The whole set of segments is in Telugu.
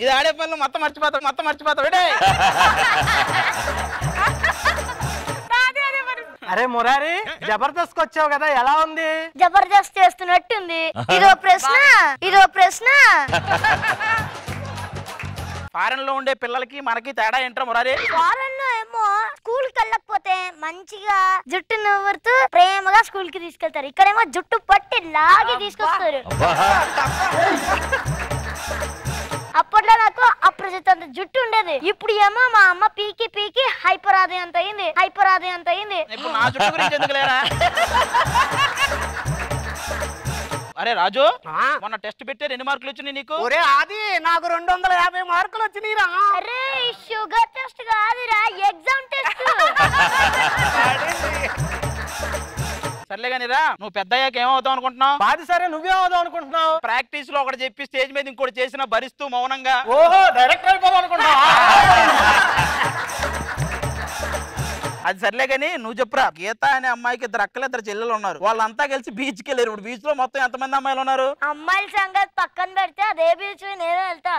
ఇది ఆడే పనులు మొత్తం మర్చిపోతావు అరే మురారి జబర్దస్త్ వచ్చావు కదా, ఎలా ఉంది? జబర్దస్త్ చేస్తున్నట్టుంది. ఇదో ప్రశ్న ఫారెన్ లో ఉండే పిల్లలకి మనకి తేడా ఏంట్రా మురారి? ఫారెన్ లో ఏమో స్కూల్ కి వెళ్ళకపోతే మంచిగా జుట్టు నవ్వుతూ ప్రేమగా స్కూల్ కి తీసుకెళ్తారు. ఇక్కడేమో జుట్టు పట్టి లాగి తీసుకొస్తారు. అప్పట్లో నాకు అప్రజిత్ అంత జుట్టు ఉండేది. ఇప్పుడు ఏమో మా అమ్మ పీకి హైపర్ ఆది అంత అయింది. ఇప్పుడు నా జుట్టు గురించి ఎందుకు లేరా? అరే రాజు, మొన్న టెస్ట్ పెట్టారు, ఎన్ని మార్కులు వచ్చినాయి నీకు? ఒరే ఆది, నాకు 250 మార్కులు వచ్చినాయిరా. అరే షుగర్ టెస్ట్ కాదురా, ఎగ్జామ్ టెస్ట్. సర్లే కానీరా, నువ్వు పెద్ద అయ్యాక ఏమవుతావు అనుకుంటున్నావు? బాది సరే, నువ్వేమవుతావు అనుకుంటున్నావు? ప్రాక్టీస్ లో ఒకటి చెప్పి స్టేజ్ మీద ఇంకోటి చేసినా భరిస్తూ మౌనంగా. ఓహో, డైరెక్టర్ అయిపోదాం అనుకుంటున్నావా? అది సర్లే కానీ నువ్వు చెప్పురా. గీత అనే అమ్మాయికి 2 అక్కలు 2 చెల్లెలు ఉన్నారు. వాళ్ళంతా కలిసి బీచ్ కి వెళ్ళారు. ఇప్పుడు బీచ్ లో మొత్తం ఎంతమంది అమ్మాయిలు ఉన్నారు? అమ్మాయిల సంగతి పక్కన పెడితే అదే బీచ్ నేను వెళ్తా.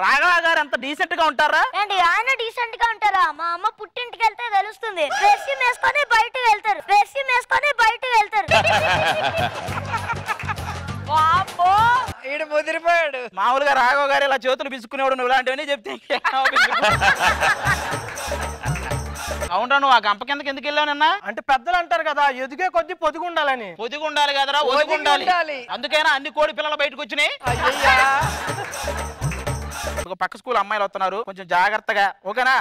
రాఘవ గారు అంత డీసెంట్ గా ఉంటారా? ఏంటి ఆయన డీసెంట్ గా ఉంటారా? మా అమ్మ పుట్టింటికి వెళ్తే తెలుస్తుంది. రెస్యూమ్ వేసుకొని బయటకు వెళ్తారు. ఈడు ముదిరిపోయాడు. మామూలుగా రాఘవ గారు ఇలా చేతులు బిసుకునేవాడు, నువ్వు ఇలాంటివన్నీ చెప్తే అవునరా. నువ్వు ఆ గంప కిందకి ఎందుకు వెళ్ళావు నిన్న? అంటే పెద్దలు అంటారు కదా, ఎదిగే కొద్ది పొదుగుండాలని. పొదిగుండాలి కదరా, ఒదిగుండాలి. అందుకైనా అన్ని కోడి పిల్లలు బయటకు వచ్చినాయి. ఒక పక్క స్కూల్ అమ్మాయిలు వస్తున్నారు, కొంచెం జాగ్రత్తగా, ఓకేనా?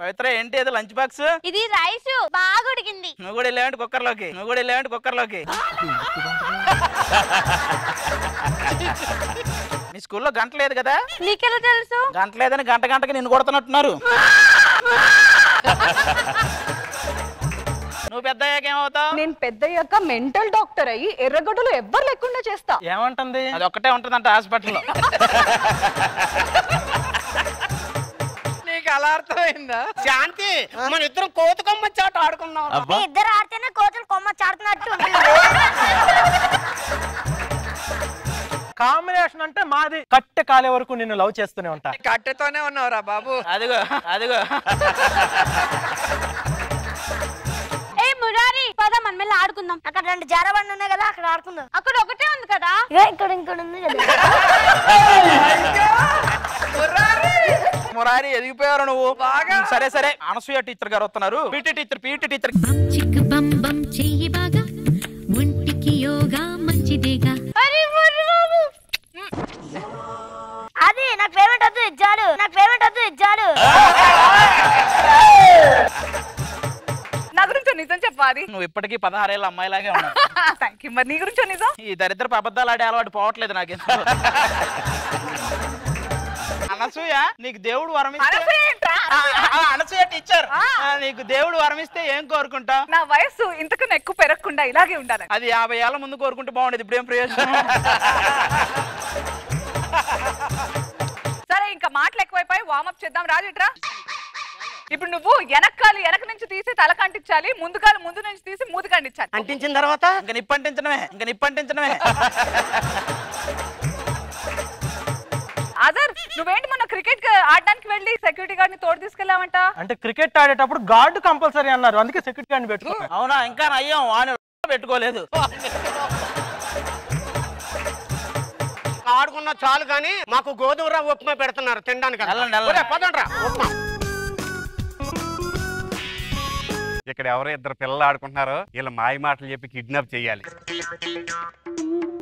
పవిత్ర, ఏంటి అది లంచ్ బాక్స్? ఇది రైస్ బాగా ఉడికింది. నువ్వు కూడా వెళ్ళావంటి కుక్కర్లోకి. మీ స్కూల్లో గంట లేదు కదా? నీకెలా తెలుసు? గంట లేదని గంటకి నిన్ను కొడుతున్నట్టున్నారు. నువ్వు పెద్ద అయ్యాక ఏమవుతావు? నేను పెద్దయ్యాక మెంటల్ డాక్టర్ అయ్యి ఎర్రగడ్డలు ఎవ్వరు లేకుండా చేస్తా. ఏమంటుంది? అది ఒక్కటే ఉంటుందంట హాస్పిటల్లో. నీకు అలా అర్థమైందా? శాంతి, మన ఇద్దరం కోతి కొమ్మ చాట ఆడుకుందాం. ఇద్దరు ఆడితేనే కోతులు కొమ్మ చాడుతున్నట్టు. కాంబినేషన్ అంటే మాది. కట్టె కాలే వరకు నిన్ను లవ్ చేస్తూనే ఉంటా. కట్టెతోనే ఉన్నావురా బాబు. అదిగో మురారి, పద మన మీద ఆడుకుందాం. అక్కడ 2 జారబండ్లు ఉన్నాయి కదా, అక్కడ ఆడుకుందాం. అక్కడ ఒకటే ఉంది కదా, ఇక్కడ ఇంకోటి ఉంది కదా. మురారి, ఎదిగిపోయారు నువ్వు బాగా. సరే, అనసూయ టీచర్ గారు వస్తున్నారు. PT teacher. అది నాకు పేమెంట్ వద్దు, ఇచ్చాడు. నా గురించి నిజం చెప్పాలి. నువ్వు ఇప్పటికీ 16 ఏళ్ళ అమ్మాయిలాగే ఉన్నావు. Thank you. మరి నీ గురించి నిజం? ఈ దరిద్రపు అబద్ధాలు ఆడే అలవాటు పోవట్లేదు నాకు. అనసూయ, నీకు దేవుడు అనసూయ టీచర్, నీకు దేవుడు వరమిస్తే ఏం కోరుకుంటావు? నా వయసు ఇంతకన్నా ఎక్కువ పెరగకుండా ఇలాగే ఉండాలి. అది 50 ఏళ్ల ముందు కోరుకుంటే బాగుండేది, ఇప్పుడేం ప్రయోజనం? సరే, ఇంకా మాటలు ఎక్కువైపోయి వార్మప్ చేద్దాం. రాజేట్రా, ఇప్పుడు నువ్వు వెనక నుంచి తీసి తల కంటించాలి, ముందుకాలు ముందు నుంచి తీసి మూతి కంటించాలి. అంటించిన తర్వాత ఇంకా నిప్పంటించడమే. అదర్, నువ్వేంటి మొన్న క్రికెట్ ఆడడానికి వెళ్ళి సెక్యూరిటీ గార్డ్ ని తోడు తీసుకెళ్ళావంట? అంటే క్రికెట్ ఆడేటప్పుడు గార్డు కంపల్సరీ అన్నారు, అందుకే సెక్యూరిటీ గార్డ్ పెట్టుకున్నా. అవునా? ఇంకా నయ్యం, వాడిని పెట్టుకోలేదు. ఆడుకున్న చాలు కానీ మాకు గోధుమ రవ్వ ఉప్మా పెడుతున్నారు తినడానికి. పదండ్రా. ఇక్కడ ఎవరో 2 పిల్లలు ఆడుకుంటున్నారో వీళ్ళ మాయ మాటలు చెప్పి కిడ్నాప్ చెయ్యాలి.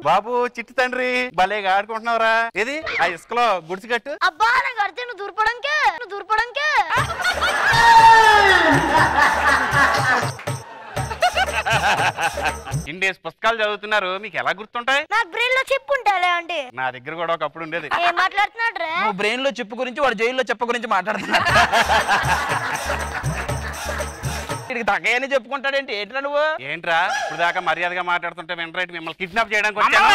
బాబు, చిట్టి తండ్రి, భలేగా ఆడుకుంటున్నావురా. ఏది ఆ ఇసుకలో గుడిసి కట్టు. అబ్బా, నాకు అడితే నువ్వు దూరపడంకే. ఇండేస్ పుస్తకాలు చదువుతున్నారు, మీకు ఎలా గుర్తుంటాయి? నాకు బ్రెయిన్ లో చిప్ ఉంటాలే అండి. నా దగ్గర కూడా ఒకప్పుడు ఉండేది. ఏం మాట్లాడుతున్నాడు రా? నువ్వు బ్రెయిన్ లో చెప్పు గురించి, వాడు జైల్లో చెప్ప గురించి మాట్లాడుతున్నా. వీడికి తగ్గయని చెప్పుకుంటాడేంటి? ఏంట్రా నువ్వు? ఏంట్రా ఇప్పుడు దాకా మర్యాదగా మాట్లాడుతుంటే వెంటనే మిమ్మల్ని కిడ్నాప్ చేయడానికి వచ్చాను.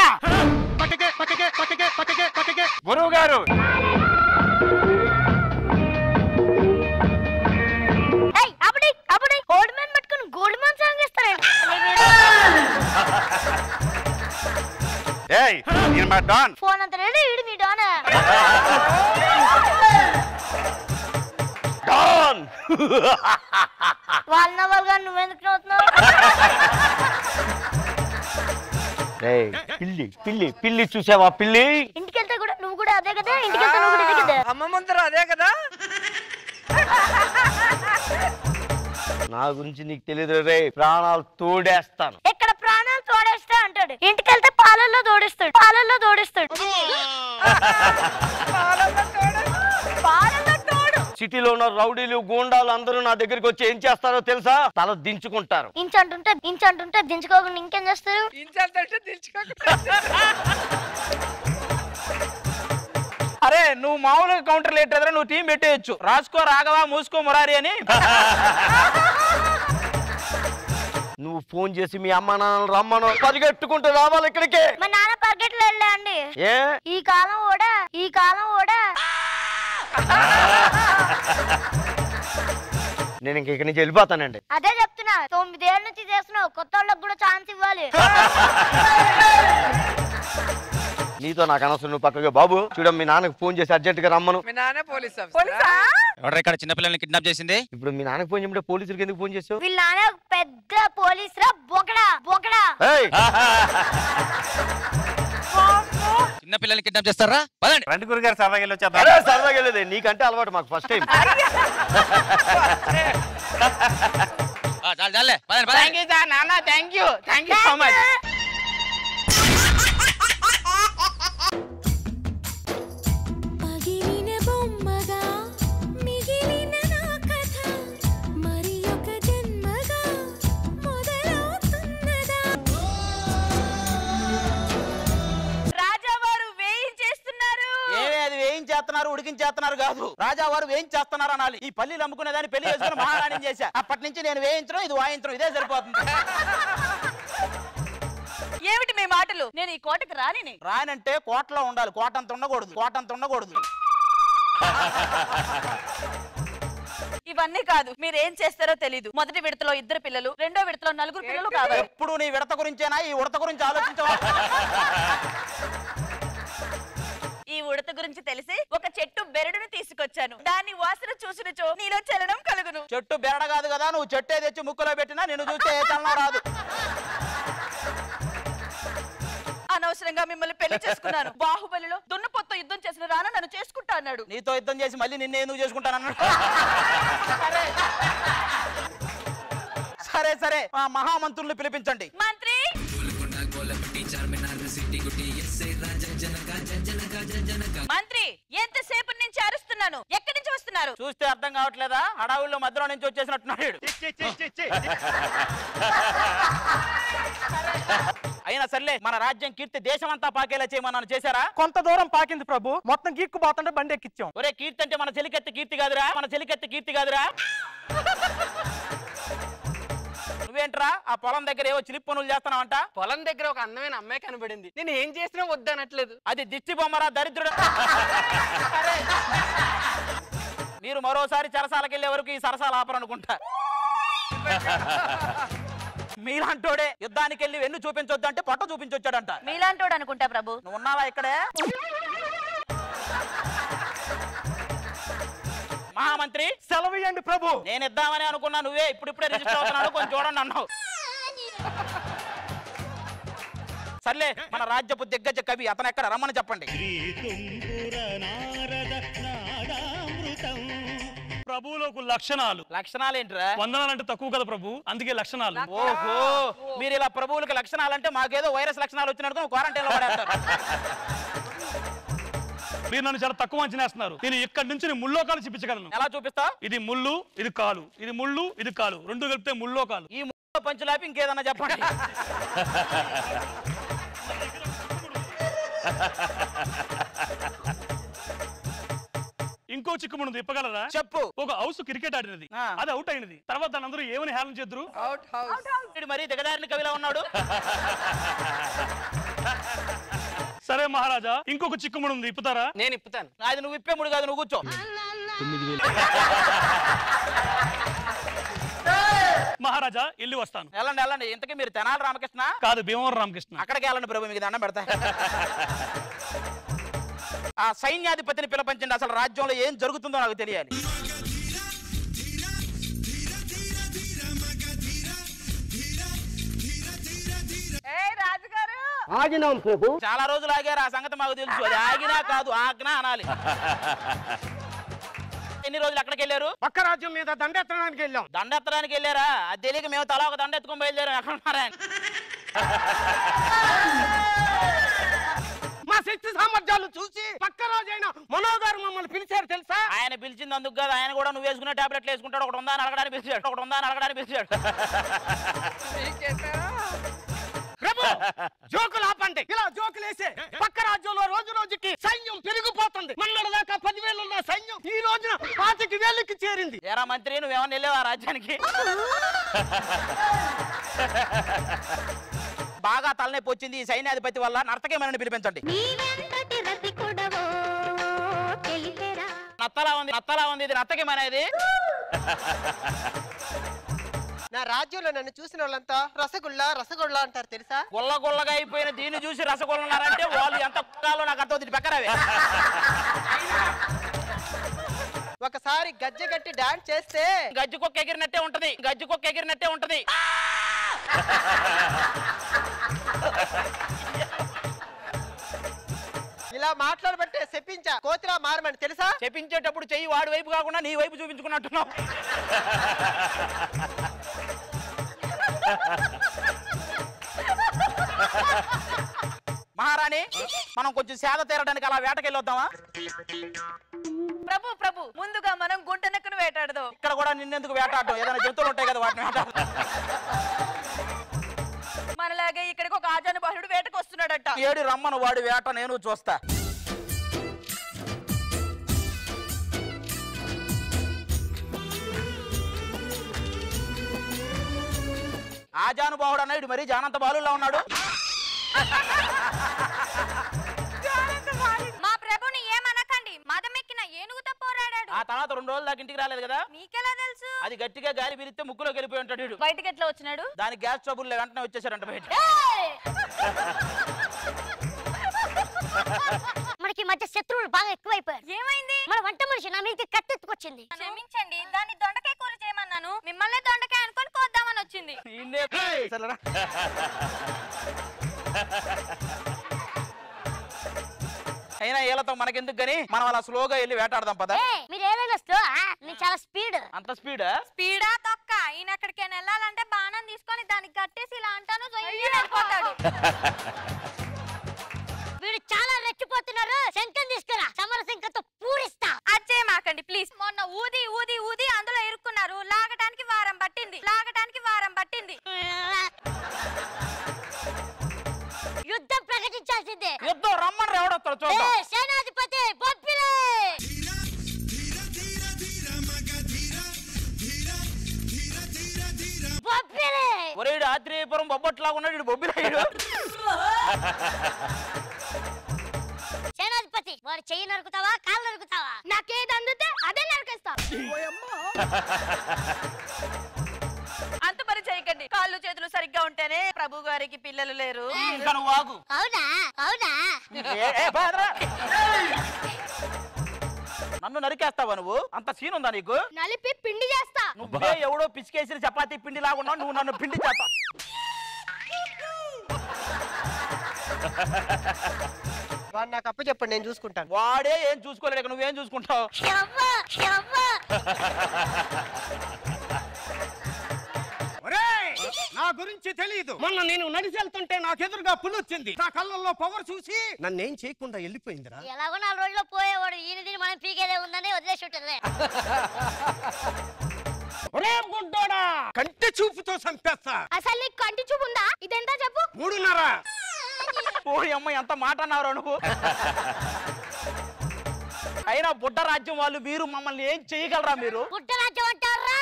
గురువు గారు, గోల్డ్ మ్యాన్ సాంగ్ ఇస్తారండి. మా డాన్. ఫోన్ అంత రెడీ ఇడు మీ డాన్. డాన్ వాళ్ళ వాళ్ళగా నువ్వెందుకు నవ్వుతున్నావు? పిల్లి పిల్లి పిల్లి చూసావా? పిల్లి ఇంటికి వెళ్తే కూడా నువ్వు కూడా అదే కదా, ఇంటికి వెళ్తే నువ్వు కూడా ఇదే కదా. అమ్మ ముందర అదే కదా. నా గురించి నీకు తెలియదు రే, ప్రాణాలు తోడేస్తాను. ఎక్కడ ప్రాణాలు తోడేస్తా అంటాడు, ఇంటికి వెళ్తే పాలల్లో తోడిస్తాడు, పాలల్లో తోడిస్తాడు. సిటీలో ఉన్న రౌడీలు గూండాలు అందరూ నా దగ్గరికి వచ్చి ఏం చేస్తారో తెలుసా? తల దించుకుంటారు. ఇంచు అంటుంటే దించుకోకుండా ఇంకేం చేస్తారు? ఇంచంటే దించుకోకుండా. అరే నువ్వు మామూలుగా కౌంటర్ లేట్ నువ్వు టీం పెట్టేయచ్చు. రాసుకో రాఘవ, మూసుకో మురారి అని. నువ్వు ఫోన్ చేసి మీ అమ్మ నాన్నలు రమ్మను, పరిగెట్టుకుంటూ రావాలి ఇక్కడికి. మా నాన్న పరిగెట్లు వెళ్ళా అండి. ఏ ఈ కాలం కూడా నేను ఇంక ఇక్కడి నుంచి వెళ్ళిపోతానండి. అదే చెప్తున్నా, 9 ఏళ్ళ నుంచి చేస్తున్నావు, కొత్త వాళ్ళకి కూడా ఛాన్స్ ఇవ్వాలి. నీతో నాకు అనవసరం, నువ్వు పక్కగా. బాబు చూడ, మీ నాన్నకు ఫోన్ చేసి అర్జెంట్ గా రమ్మను. మీ నాన్న పోలీస్ ఎవరు ఇక్కడ చిన్నపిల్లల్ని కిడ్నాప్ చేసింది? ఇప్పుడు మీ నాన్నకు ఫోన్ చేయమంటే పోలీసులకి ఎందుకు ఫోన్ చేసావు? వీళ్ళ నాన్న పెద్ద పోలీస్ రా, బొకడా. ఏయ్! చిన్నపిల్లల్ని కిడ్నాప్ చేస్తారా? పదండి. రండి గురుగారు, సరదాగా వెళ్ళి వచ్చేద్దాం. అరే సరదాగా వెళ్ళేది, నీకంటే అలవాటు, మాకు ఫస్ట్ టైం. చాలే పదండి పదండి. థ్యాంక్ యూ సార్ నాన్న, థ్యాంక్ యూ సో మచ్. ఉడికించేస్తున్నారు కాదు, రాజా వారు వేయించేస్తున్నారు అనాలి. ఈ పల్లీలు అమ్ముకునేదాన్ని పెళ్లి చేసుకుని మహారాణి చేశా. అప్పటి నుంచి నేను వేయించడం, ఇది వాయించడం, ఇదే సరిపోతుంది. ఏమిటి మీ మాటలు? నేను ఈ కోటకి రానంటే కోటలో ఉండాలి, కోటంత ఉండకూడదు. ఇవన్నీ కాదు, మీరేం చేస్తారో తెలీదు. మొదటి విడతలో 2 పిల్లలు, రెండో విడతలో 4 పిల్లలు కావాలి. ఎప్పుడు నీ విడత గురించేనా, ఈ ఉడత గురించి ఆలోచించవా? ఈ ఉడత గురించి తెలిసి ఒక చెట్టు బెరడును తీసుకొచ్చాను. దాని వాసన చూసినచో నీలో చలనం కలుగును. చెట్టు బెరడ కాదు కదా, నువ్వు చెట్టే తెచ్చి ముక్కులో పెట్టినా నిన్ను చూస్తే ఏ చలనం రాదు. అనవసరంగా మిమ్మల్ని పెళ్లి చేసుకున్నాను. బాహుబలిలో దున్నపోతతో యుద్ధం చేసిన రానా నన్ను చేసుకుంటా అన్నాడు. నీతో యుద్ధం చేసి మళ్ళీ నిన్నే ఎందుకు చేసుకుంటానన్నాడు? సరే ఆ మహామంత్రుల్ని పిలిపించండి. మంత్రి మంత్రి, ఎంతసేపు నుంచి అరుస్తున్నాను, ఎక్కడి నుంచి వస్తున్నారు? చూస్తే అర్థం కావట్లేదా? హడావుల్లో మధ్యలో నుంచి వచ్చేసినట్టున్నాడు. అయినా సర్లే, మన రాజ్యం కీర్తి దేశమంతా పాకేలా చేయమన్నాను, చేశారా? కొంత దూరం పాకింది ప్రభు, మొత్తం గీక్కుపోతుంటే బండి ఎక్కించాం. ఒరే, కీర్తి అంటే మన చెలికెత్తి కీర్తి కాదురా. నువ్వేంట్రా ఆ పొలం దగ్గర ఏవో చిలిప్ పనులు చేస్తున్నావంట? పొలం దగ్గర ఒక అందమైన అమ్మాయి కనబడింది, నేను ఏం చేసినా వద్దనట్లేదు. అది దిష్టి బొమ్మరా, దరిద్రుడు. మీరు మరోసారి చెరసాలకు వెళ్ళే వరకు ఈ సరసాలు ఆపరనుకుంటా. మీలాంటోడే యుద్ధానికి వెళ్ళి వెన్ను చూపించొద్దు అంటే పొట్ట చూపించొచ్చాడంట. మీలాంటోడు అనుకుంటా ప్రభు. నువ్వు ఉన్నావా ఇక్కడే? మహామంత్రి సెలవు ఇవ్వండి ప్రభు. నేను ఇద్దామని అనుకున్నా, నువ్వే ఇప్పుడిప్పుడే రిజిస్టర్ అవుతున్నాడు, కొంచెం చూడండి అన్నావు. సర్లే, మన రాజ్యపు దిగ్గజ కవి అతను ఎక్కడ, రమ్మని చెప్పండి. ప్రభువులకు లక్షణాలు ఏంట్రా? వందనాలంటే తక్కువ కదా ప్రభు, అందుకే లక్షణాలు. ఓహో, మీరు ఇలా ప్రభువులకు లక్షణాలు అంటే మాకేదో వైరస్ లక్షణాలు వచ్చినట్టు క్వారంటైన్ లో పడేస్తారు. మీరు నన్ను చాలా తక్కువ అంచనేస్తున్నారు. నేను ఇక్కడి నుంచి ముల్లోకాలు చూపించగలను. ఎలా చూపిస్తా? ఇది ముళ్ళు, ఇది కాలు, ఇది ముళ్ళు, ఇది కాలు, రెండు కలిపితే ముల్లోకాలు. ఈ ముళ్ళు పంచులాపి ఇంకేదన్నా చెప్పండి. ఇంకో చిక్కుముందు ఇప్పగలరా? చెప్పు. ఒక హౌస్ క్రికెట్ ఆడినది, అది అవుట్ అయినది. తర్వాత దాని అందరూ ఏమని హేళన చేద్దరు? మరీ దిగదారిని కవిలా ఉన్నాడు. సరే మహారాజా, ఇంకొక చిక్కుముడు ఉంది, ఇప్పుతారా? నేను ఇప్పుతాను. అది నువ్వు ఇప్పే ముడు కాదు, నువ్వు కూర్చో. 9000. మహారాజా ఇల్లు వస్తాను. వెళ్ళండి వెళ్ళండి. ఇంతకీ మీరు తెనాలి రామకృష్ణ కాదు, భీమవరం రామకృష్ణ. అక్కడికి వెళ్ళండి ప్రభు, మీకు దండం పెడతా. ఆ సైన్యాధిపతిని పిలపించండి, అసలు రాజ్యంలో ఏం జరుగుతుందో నాకు తెలియాలి. రాజుగారు ఆగినాం ప్రభు. చాలా రోజులు ఆగారు, ఆ సంగతి మాకు తెలుసు. అది ఆగినా కాదు, ఆజ్ఞ అనాలి. ఎన్ని రోజులు అక్కడికి వెళ్ళారు? పక్క రాజ్యం మీద దండెత్తడానికి వెళ్ళాం. దండెత్తడానికి వెళ్ళారా? అది తెలియక మేము తలా ఒక దండ ఎత్తుకొని బయలుదేరాం. ఎక్కడ ఉన్నారా? మా శక్తి సామర్థ్యాలు చూసి పక్క రాజైన మనోగారు మమ్మల్ని పిలిచారు తెలుసా? ఆయన పిలిచింది అందుకు కాదు, ఆయన కూడా నువ్వు వేసుకునే టాబ్లెట్లు వేసుకుంటాడు. ఒకటి ఉందా అని అడగడానికి పిలిచాడు, ఒకటి ఉందా అని అడగడానికి పిలిచాడు. ప్రభు జోకులు ఆపండి. ఇలా జోకులు వేసే పక్క రాజ్యంలో రోజు రోజుకి సైన్యం పెరిగిపోతుంది. మొన్నటి దాకా 10,000 ఉన్న సైన్యం ఈ రోజున 25,000కి చేరింది. ఏరా మంత్రి, నువ్వేమన్నా వెళ్ళావా రాజ్యానికి? బాగా తలనొప్పి వచ్చింది ఈ సైన్యాధిపతి వల్ల. నర్తకేమని పిలిపించండి. నత్తలా ఉంది, నత్తలా ఉంది. ఇది నర్తకేమనేది? నా రాజ్యంలో నన్ను చూసిన వాళ్ళంతా రసగుల్లా రసగుల్లా అంటారు తెలుసా? గుల్ల గుల్లగా అయిపోయిన దీన్ని చూసి రసగుల్లన్నారంటే వాళ్ళు ఎంత కుట్టాలో నాకు అర్థం. పక్కనవే ఒకసారి గజ్జె గట్టి డాన్స్ చేస్తే గజ్జి కుక్క ఎగిరినట్టే ఉంటది, గజ్జి కుక్క ఎగిరినట్టే ఉంటది. ఇలా మాట్లాడబట్టే చెప్పించా కోతిలా మారమని తెలుసా? చెప్పించేటప్పుడు చెయ్యి వాడి వైపు కాకుండా నీ వైపు చూపించుకున్నట్టున్నావు. మహారాణి, మనం కొంచెం సేద తీరడానికి అలా వేటకెళ్ళొద్దామా? ప్రభు ప్రభు ముందుగా మనం గుంటనక్కను వేటాడదాం. ఇక్కడ కూడా నిన్నెందుకు వేటాడటం? ఏదైనా జంతువులు ఉంటాయి కదా, వాటిని వేటాడ. మనలాగే ఇక్కడికి ఒక ఆజాను బాలుడు వేటకు వస్తున్నాడట. ఏడు రమ్మను వాడి వేట నేను చూస్తా. ఆజానుబాహుడు అన్నాడు, మరి జానంత బాలులా ఉన్నాడు. మా ప్రభుని ఏమనకండి, మదమెక్కిన ఏనుగుతో పోరాడాడు. ఆ తర్వాత 2 రోజుల దాకా ఇంటికి రాలేదు కదా? మీకెలా తెలుసు? అది గట్టిగా గాలి పిలిస్తే ముక్కులోకి వెళ్ళిపోయి ఉంటాడు వీడు. బయటికి ఎట్లా వచ్చినాడు? దాని గ్యాస్ ట్రబుల్ వెంటనే వచ్చేసారంట బయట. మనకి మధ్య శత్రువులు బాగా ఎక్కువైపోయారు. ఏమైంది? మన వంట మనిషి నా మీదకి కత్తెత్తుకొచ్చింది. క్షమించండి, దాన్ని దొండకాయ కూర చేయమన్నాను, మిమ్మల్ని దొండకాయ అనుకొని కోద్దామని వచ్చింది. అయినా వీళ్ళతో మనకెందుకు గానీ మనం అలా స్లోగా వెళ్ళి వేటాడదాం పద. మీరు ఏదైనా స్లో, నేను చాలా స్పీడ్. అంత స్పీడా? స్పీడా తొక్క. ఈయన ఎక్కడికైనా వెళ్ళాలంటే బాణం తీసుకొని దానికి కట్టేసి ఇలా అంటాను, వెళ్ళిపోతాడు. వీడు చాలా రెచ్చిపోతున్నారు. శంఖం తీసుకురా, సమర శంఖంతో పూరిస్తా. అచ్చే మాకండి ప్లీజ్. మొన్న ఊది ఊది ఊది అందులో ఇరుక్కున్నారు. లాగడానికి వారం పట్టింది. యుద్ధం ప్రకటించాల్సిందే. యుద్ధం రమ్మని ఎవడొస్తాడు చూద్దాం. సేనాధిపతి బొబ్బిలే. బొబ్బిలే. ఒరేడు ఆత్రేయపురం బొబ్బట్లాగా ఉన్నాడు వీడు, బొబ్బిలాయుడు. సేనాధిపతి, వాడు చెయ్యి నరుకుతావా కాళ్ళు నరుకుతావా? నాకేది అందుతే అదే నరికేస్తా. అంత పని చేయకండి. కాళ్ళు చేతులు సరిగ్గా ఉంటేనే ప్రభు గారికి పిల్లలు లేరు. ఇంకా నువ్వు ఆగు. అవునా అవునా? నన్ను నరికేస్తావా నువ్వు? అంత సీన్ ఉందా నీకు? నలిపి పిండి చేస్తా. నువ్వే ఎవడో పిసికేసిన చపాతీ పిండి లాగున్నావు, నువ్వు నన్ను పిండి చేస్తా. వాడు నాకు అప్పు చెప్పండి, నేను చూసుకుంటాను. వాడే ఏం చూసుకోలేడు, నువ్వేం చూసుకుంటావు? నా గురించి తెలియదు. మొన్న నేను నడిచి వెళ్తుంటే నాకు ఎదురుగా పులి వచ్చింది. నా కళ్ళల్లో పవర్ చూసి నన్నేం చేయకుండా వెళ్ళిపోయిందిరా. ఎలాగో 4 రోజుల్లో పోయేవాడు. ఈయన దీన్ని మనం పీకేదే ఉందని వదిలేసి ఉంటుంది. ఒరే గుడ్డోడా, కంటి చూపుతో చంపేస్తా. అసలు నీకు కంటి చూపు ఉందా? ఇదెంత చెప్పు. 3.5. ఓ అమ్మ, ఎంత మాట అన్నావు నువ్వు. అయినా బుడ్డ రాజ్యం వాళ్ళు, మీరు మమ్మల్ని ఏం చేయగలరా? మీరు బుడ్డ రాజ్యం అంటారా?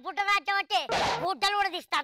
బుడ్డ రాజ్యం అంటే బుడ్డలు కూడా తీస్తా.